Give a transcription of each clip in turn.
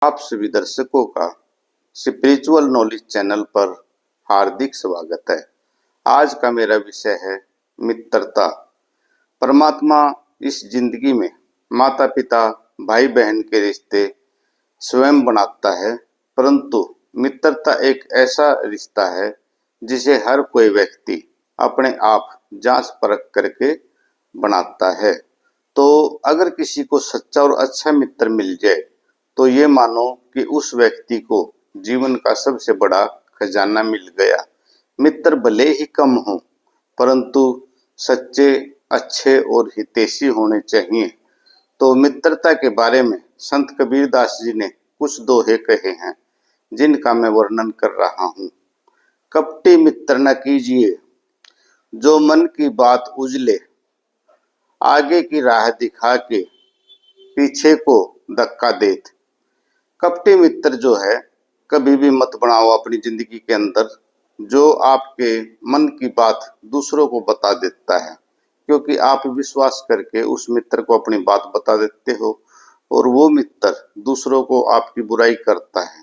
आप सभी दर्शकों का स्पिरिचुअल नॉलेज चैनल पर हार्दिक स्वागत है। आज का मेरा विषय है मित्रता। परमात्मा इस जिंदगी में माता पिता भाई बहन के रिश्ते स्वयं बनाता है, परंतु मित्रता एक ऐसा रिश्ता है जिसे हर कोई व्यक्ति अपने आप जांच परख करके बनाता है। तो अगर किसी को सच्चा और अच्छा मित्र मिल जाए तो ये मानो कि उस व्यक्ति को जीवन का सबसे बड़ा खजाना मिल गया। मित्र भले ही कम हो, परंतु सच्चे, अच्छे और हितैषी होने चाहिए। तो मित्रता के बारे में संत कबीरदास जी ने कुछ दोहे कहे हैं, जिनका मैं वर्णन कर रहा हूँ। कपटी मित्र न कीजिए, जो मन की बात उजले, आगे की राह दिखा के पीछे को धक्का देत। कपटी मित्र जो है, कभी भी मत बनाओ अपनी जिंदगी के अंदर जो आपके मन की बात दूसरों को बता देता है, क्योंकि आप विश्वास करके उस मित्र को अपनी बात बता देते हो और वो मित्र दूसरों को आपकी बुराई करता है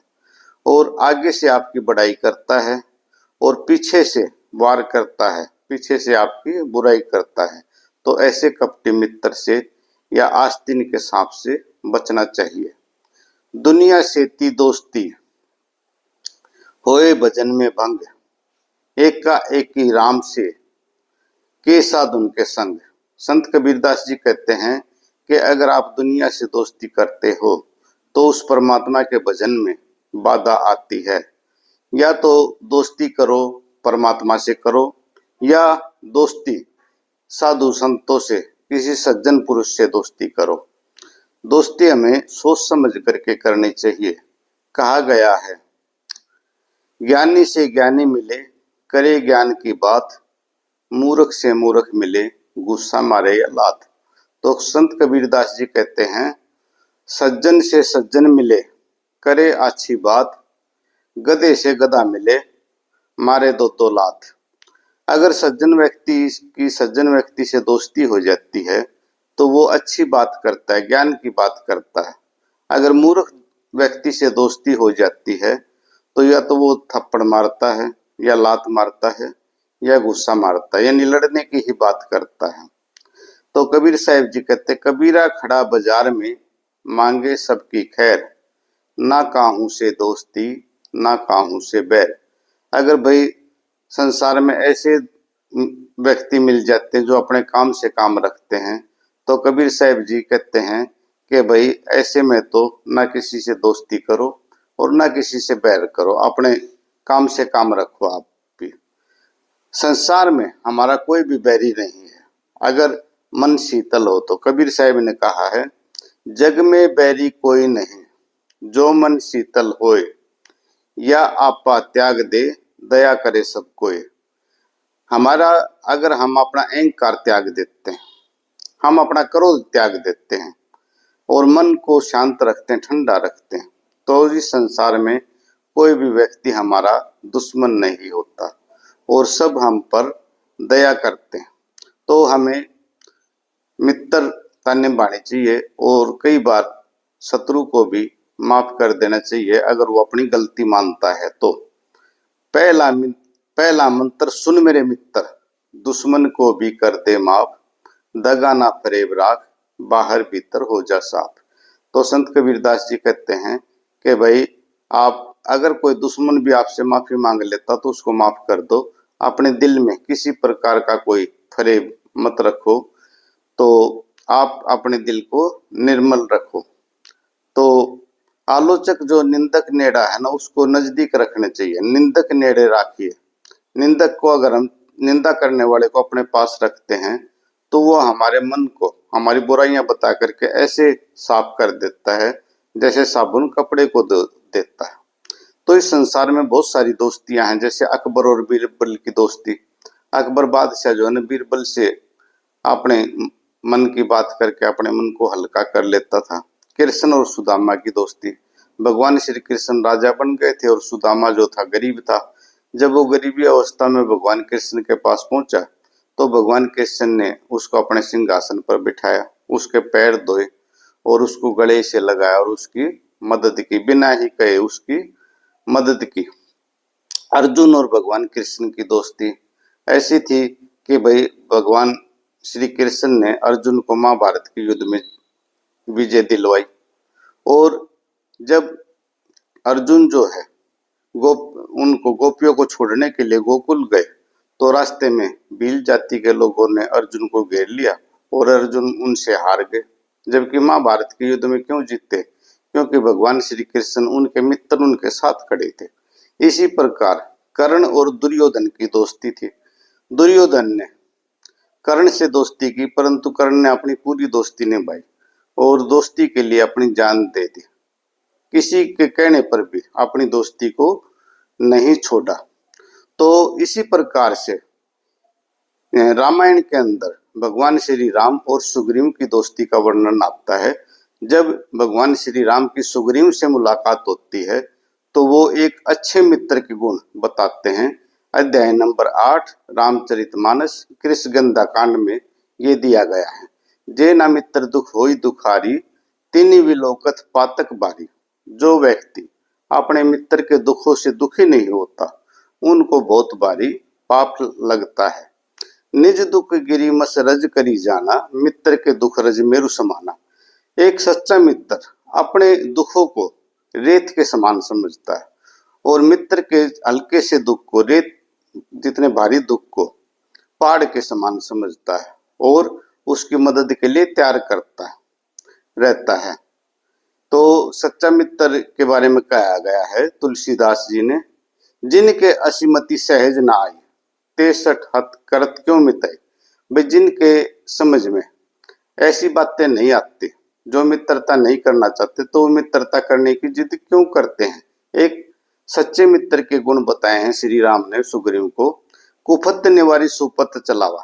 और आगे से आपकी बड़ाई करता है और पीछे से वार करता है, पीछे से आपकी बुराई करता है। तो ऐसे कपटी मित्र से या आस्तीन के सांप से बचना चाहिए। दुनिया से ती दोस्ती, होए भजन में भंग, एका एकी राम से, के साध उनके संग। संत कबीरदास जी कहते हैं कि अगर आप दुनिया से दोस्ती करते हो तो उस परमात्मा के भजन में बाधा आती है। या तो दोस्ती करो परमात्मा से करो, या दोस्ती साधु संतों से, किसी सज्जन पुरुष से दोस्ती करो। दोस्ती हमें सोच समझ करके करनी चाहिए। कहा गया है, ज्ञानी से ज्ञानी मिले, करे ज्ञान की बात, मूर्ख से मूर्ख मिले, गुस्सा मारे या लात। तो संत कबीरदास जी कहते हैं, सज्जन से सज्जन मिले, करे अच्छी बात, गधे से गधा मिले, मारे दो दो लात। अगर सज्जन व्यक्ति से दोस्ती हो जाती है तो वो अच्छी बात करता है, ज्ञान की बात करता है। अगर मूर्ख व्यक्ति से दोस्ती हो जाती है तो या तो वो थप्पड़ मारता है, या लात मारता है, या गुस्सा मारता है, यानी लड़ने की ही बात करता है। तो कबीर साहिब जी कहते, कबीरा खड़ा बाजार में, मांगे सबकी खैर, ना काहू से दोस्ती, ना काहू से बैर। अगर भाई संसार में ऐसे व्यक्ति मिल जाते हैं जो अपने काम से काम रखते हैं, तो कबीर साहिब जी कहते हैं कि भाई ऐसे में तो ना किसी से दोस्ती करो और ना किसी से बैर करो, अपने काम से काम रखो। आप भी संसार में हमारा कोई भी बैरी नहीं है अगर मन शीतल हो तो। कबीर साहिब ने कहा है, जग में बैरी कोई नहीं, जो मन शीतल होए, या आपा त्याग दे, दया करे सब कोई। हमारा अगर हम अपना अहंकार त्याग देते हैं, हम अपना क्रोध त्याग देते हैं और मन को शांत रखते हैं, ठंडा रखते हैं, तो इस संसार में कोई भी व्यक्ति हमारा दुश्मन नहीं होता और सब हम पर दया करते हैं। तो हमें मित्रता निभानी चाहिए और कई बार शत्रु को भी माफ कर देना चाहिए अगर वो अपनी गलती मानता है तो। पहला मंत्र सुन मेरे मित्र, दुश्मन को भी कर दे माफ, दगा ना फरेब राख, बाहर भीतर हो जा साफ। तो संत कबीरदास जी कहते हैं कि भाई आप अगर कोई दुश्मन भी आपसे माफी मांग लेता तो उसको माफ कर दो। अपने दिल में किसी प्रकार का कोई फरेब मत रखो, तो आप अपने दिल को निर्मल रखो। तो आलोचक जो निंदक नेड़ा है ना, उसको नजदीक रखने चाहिए, निंदक नेड़े राखिए। निंदक को अगर हम निंदा करने वाले को अपने पास रखते हैं तो वो हमारे मन को हमारी बुराइयां बता करके ऐसे साफ कर देता है जैसे साबुन कपड़े को देता है। तो इस संसार में बहुत सारी दोस्तियां हैं, जैसे अकबर और बीरबल की दोस्ती। अकबर बादशाह जो है ना, बीरबल से अपने मन की बात करके अपने मन को हल्का कर लेता था। कृष्ण और सुदामा की दोस्ती, भगवान श्री कृष्ण राजा बन गए थे और सुदामा जो था गरीब था। जब वो गरीबी अवस्था में भगवान कृष्ण के पास पहुंचा तो भगवान कृष्ण ने उसको अपने सिंहासन पर बिठाया, उसके पैर धोए और उसको गले से लगाया और उसकी मदद की, बिना ही कहे उसकी मदद की। अर्जुन और भगवान कृष्ण की दोस्ती ऐसी थी कि भाई भगवान श्री कृष्ण ने अर्जुन को महाभारत के युद्ध में विजय दिलवाई। और जब अर्जुन जो है उनको गोपियों को छोड़ने के लिए गोकुल गए, तो रास्ते में भील जाति के लोगों ने अर्जुन को घेर लिया और अर्जुन उनसे हार गए। जबकि महाभारत के युद्ध में क्यों जीते? क्योंकि भगवान श्री कृष्ण उनके मित्र उनके साथ खड़े थे। इसी प्रकार कर्ण और दुर्योधन की दोस्ती थी। दुर्योधन ने कर्ण से दोस्ती की, परंतु कर्ण ने अपनी पूरी दोस्ती निभाई और दोस्ती के लिए अपनी जान दे दी। किसी के कहने पर भी अपनी दोस्ती को नहीं छोड़ा। तो इसी प्रकार से रामायण के अंदर भगवान श्री राम और सुग्रीव की दोस्ती का वर्णन आता है। जब भगवान श्री राम की सुग्रीव से मुलाकात होती है तो वो एक अच्छे मित्र के गुण बताते हैं। अध्याय नंबर 8 रामचरितमानस कृष्ण गंधा कांड में ये दिया गया है। जे ना मित्र दुख होई दुखारी, तिनि विलोकत पातक बारी। जो व्यक्ति अपने मित्र के दुखों से दुखी नहीं होता, उनको बहुत भारी पाप लगता है। निज दुख गिरी मस रज करी जाना, मित्र के दुख रज मेरु समाना। एक सच्चा मित्र अपने दुखों को रेत के समान समझता है और मित्र के हल्के से दुख को, रेत जितने भारी दुख को पहाड़ के समान समझता है और उसकी मदद के लिए तैयार करता रहता है। तो सच्चा मित्र के बारे में कहा गया है तुलसीदास जी ने, जिनके असीमति सहज न आई, 63 हत करत क्यों मिटाई। भाई जिनके समझ में ऐसी बातें नहीं आती, जो मित्रता नहीं करना चाहते, तो वो मित्रता करने की जिद क्यों करते हैं। एक सच्चे मित्र के गुण बताए हैं श्री राम ने सुग्रीव को। कुफत निवारी सुपथ चलावा,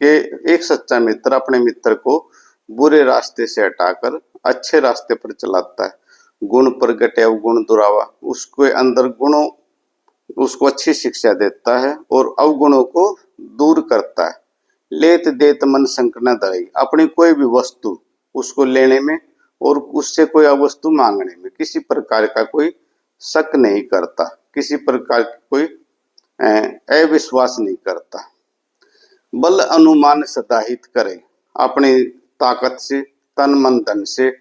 कि एक सच्चा मित्र अपने मित्र को बुरे रास्ते से हटाकर अच्छे रास्ते पर चलाता है। गुण प्रगटे अवगुण दुरावा, उसके अंदर गुणों उसको अच्छी शिक्षा देता है और अवगुणों को दूर करता है। लेत देत मन संक न धरई, अपनी कोई भी वस्तु उसको लेने में और उससे कोई वस्तु मांगने में किसी प्रकार का कोई शक नहीं करता, किसी प्रकार की कोई अविश्वास नहीं करता। बल अनुमान सदाहित करे, अपनी ताकत से तन मन धन से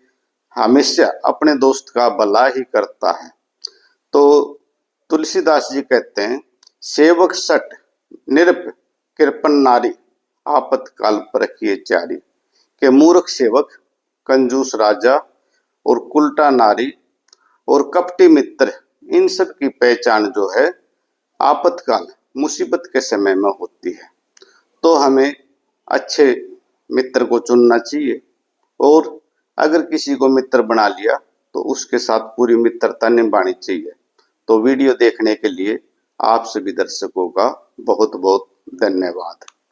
हमेशा अपने दोस्त का भला ही करता है। तो तुलसीदास जी कहते हैं, सेवक सट निरप कृपन नारी, आपतकाल परखिए चारी। के मूर्ख सेवक, कंजूस राजा और कुलटा नारी और कपटी मित्र, इन सब की पहचान जो है आपतकाल मुसीबत के समय में होती है। तो हमें अच्छे मित्र को चुनना चाहिए और अगर किसी को मित्र बना लिया तो उसके साथ पूरी मित्रता निभानी चाहिए। तो वीडियो देखने के लिए आप सभी दर्शकों का बहुत बहुत धन्यवाद।